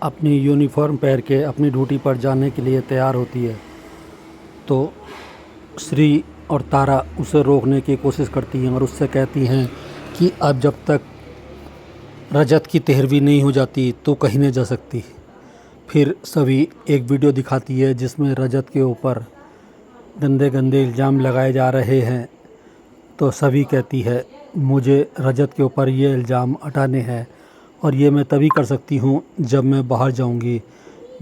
अपनी यूनिफॉर्म पहन के अपनी ड्यूटी पर जाने के लिए तैयार होती है तो श्री और तारा उसे रोकने की कोशिश करती हैं और उससे कहती हैं कि अब जब तक रजत की तेहरवी नहीं हो जाती तो कहीं नहीं जा सकती। फिर सभी एक वीडियो दिखाती है जिसमें रजत के ऊपर गंदे गंदे इल्ज़ाम लगाए जा रहे हैं। तो सभी कहती है मुझे रजत के ऊपर ये इल्ज़ाम हटाने हैं और ये मैं तभी कर सकती हूँ जब मैं बाहर जाऊँगी।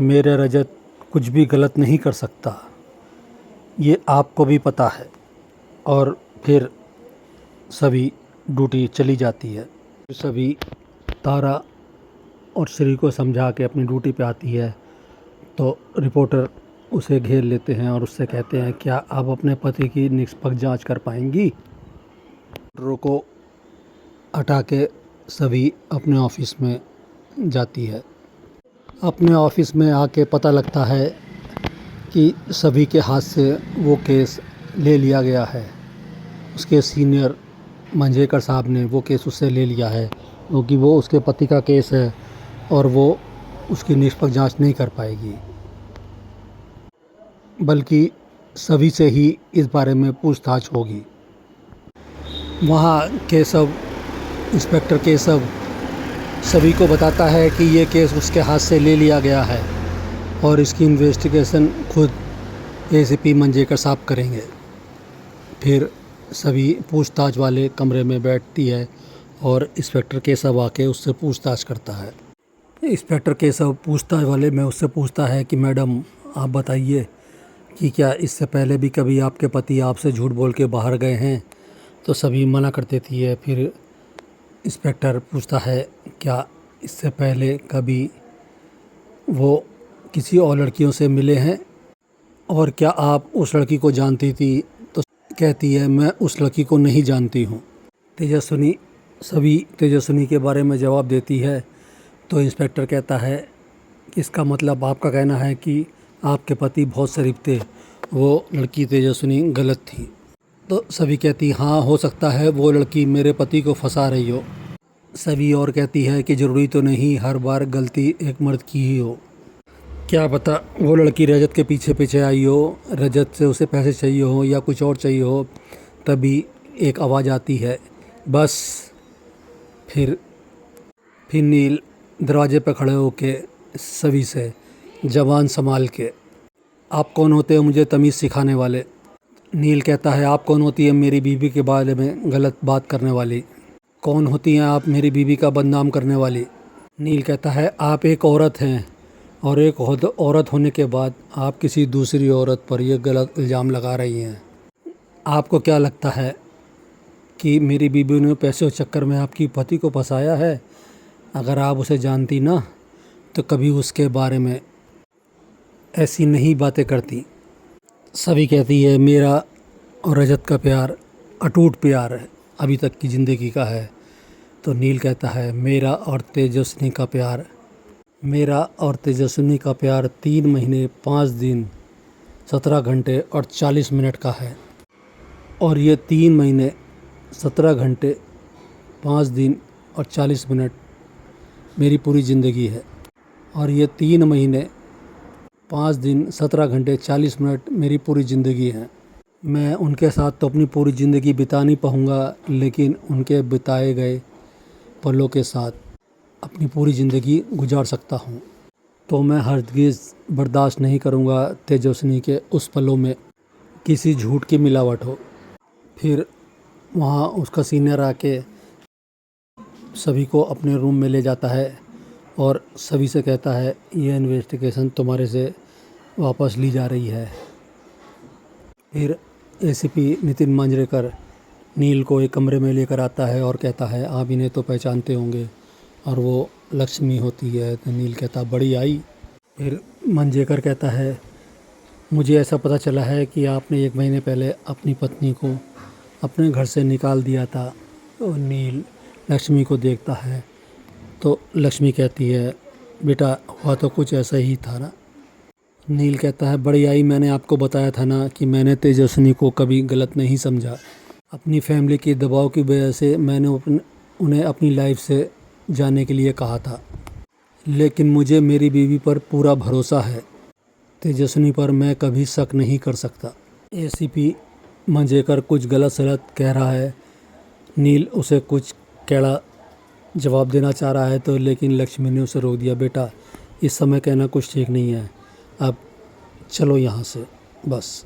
मेरे रजत कुछ भी गलत नहीं कर सकता, ये आपको भी पता है। और फिर सभी ड्यूटी चली जाती है। सभी तारा और श्री को समझा के अपनी ड्यूटी पे आती है तो रिपोर्टर उसे घेर लेते हैं और उससे कहते हैं क्या आप अपने पति की निष्पक्ष जांच कर पाएंगी। रिपोर्टरों को हटा के सभी अपने ऑफिस में जाती है। अपने ऑफिस में आके पता लगता है कि सभी के हाथ से वो केस ले लिया गया है। उसके सीनियर मंजेकर साहब ने वो केस उससे ले लिया है क्योंकि वो उसके पति का केस है और वो उसकी निष्पक्ष जांच नहीं कर पाएगी, बल्कि सभी से ही इस बारे में पूछताछ होगी। वहाँ केशव, इंस्पेक्टर केशव सभी को बताता है कि ये केस उसके हाथ से ले लिया गया है और इसकी इन्वेस्टिगेशन खुद एसीपी मंजेकर साहब करेंगे। फिर सभी पूछताछ वाले कमरे में बैठती है और इंस्पेक्टर केशव आके उससे पूछताछ करता है। इंस्पेक्टर केशव पूछताछ वाले में उससे पूछता है कि मैडम आप बताइए कि क्या इससे पहले भी कभी आपके पति आपसे झूठ बोल के बाहर गए हैं। तो सभी मना कर देती है। फिर इंस्पेक्टर पूछता है क्या इससे पहले कभी वो किसी और लड़कियों से मिले हैं और क्या आप उस लड़की को जानती थी। तो कहती है मैं उस लड़की को नहीं जानती हूँ। तेजस्विनी सभी तेजस्विनी के बारे में जवाब देती है तो इंस्पेक्टर कहता है कि इसका मतलब आपका कहना है कि आपके पति बहुत शरीफ थे, वो लड़की तेजस्विनी गलत थी। तो सभी कहती हाँ हो सकता है वो लड़की मेरे पति को फंसा रही हो। सभी और कहती है कि ज़रूरी तो नहीं हर बार गलती एक मर्द की ही हो, क्या पता वो लड़की रजत के पीछे पीछे आई हो, रजत से उसे पैसे चाहिए हो या कुछ और चाहिए हो। तभी एक आवाज़ आती है बस। फिर नील दरवाजे पर खड़े होके सभी से जवान संभाल के आप कौन होते हो मुझे तमीज़ सिखाने वाले। नील कहता है आप कौन होती है मेरी बीवी के बारे में गलत बात करने वाली, कौन होती हैं आप मेरी बीवी का बदनाम करने वाली। नील कहता है आप एक औरत हैं और एक औरत होने के बाद आप किसी दूसरी औरत पर यह गलत इल्ज़ाम लगा रही हैं। आपको क्या लगता है कि मेरी बीवी ने पैसों के चक्कर में आपकी पति को फंसाया है। अगर आप उसे जानती ना तो कभी उसके बारे में ऐसी नहीं बातें करती। सभी कहती है मेरा और रजत का प्यार अटूट प्यार है, अभी तक की ज़िंदगी का है। तो नील कहता है मेरा और तेजस्विनी का प्यार 3 महीने 5 दिन 17 घंटे और 40 मिनट का है और ये 3 महीने 17 घंटे 5 दिन और 40 मिनट मेरी पूरी ज़िंदगी है और ये 3 महीने 5 दिन 17 घंटे 40 मिनट मेरी पूरी ज़िंदगी है। मैं उनके साथ तो अपनी पूरी ज़िंदगी बिता नहीं पाऊँगा, लेकिन उनके बिताए गए पलों के साथ अपनी पूरी ज़िंदगी गुजार सकता हूँ। तो मैं हरगिज़ बर्दाश्त नहीं करूँगा तेजस्विनी के उस पलों में किसी झूठ की मिलावट हो। फिर वहाँ उसका सीनियर आके सभी को अपने रूम में ले जाता है और सभी से कहता है ये इन्वेस्टिगेशन तुम्हारे से वापस ली जा रही है। फिर एसीपी नितिन मांजरेकर नील को एक कमरे में लेकर आता है और कहता है आप इन्हें तो पहचानते होंगे, और वो लक्ष्मी होती है। तो नील कहता बड़ी आई। फिर मांजरेकर कहता है मुझे ऐसा पता चला है कि आपने 1 महीने पहले अपनी पत्नी को अपने घर से निकाल दिया था। और नील लक्ष्मी को देखता है तो लक्ष्मी कहती है बेटा हुआ तो कुछ ऐसा ही था ना। नील कहता है बड़ी आई मैंने आपको बताया था ना कि मैंने तेजस्विनी को कभी गलत नहीं समझा। अपनी फैमिली के दबाव की वजह से मैंने उन्हें अपनी लाइफ से जाने के लिए कहा था, लेकिन मुझे मेरी बीवी पर पूरा भरोसा है। तेजस्विनी पर मैं कभी शक नहीं कर सकता। एसीपी मंजेकर कुछ गलत सलत कह रहा है। नील उसे कुछ कड़ा जवाब देना चाह रहा है तो लेकिन लक्ष्मी ने उसे रोक दिया। बेटा, इस समय कहना कुछ ठीक नहीं है, अब चलो यहाँ से बस।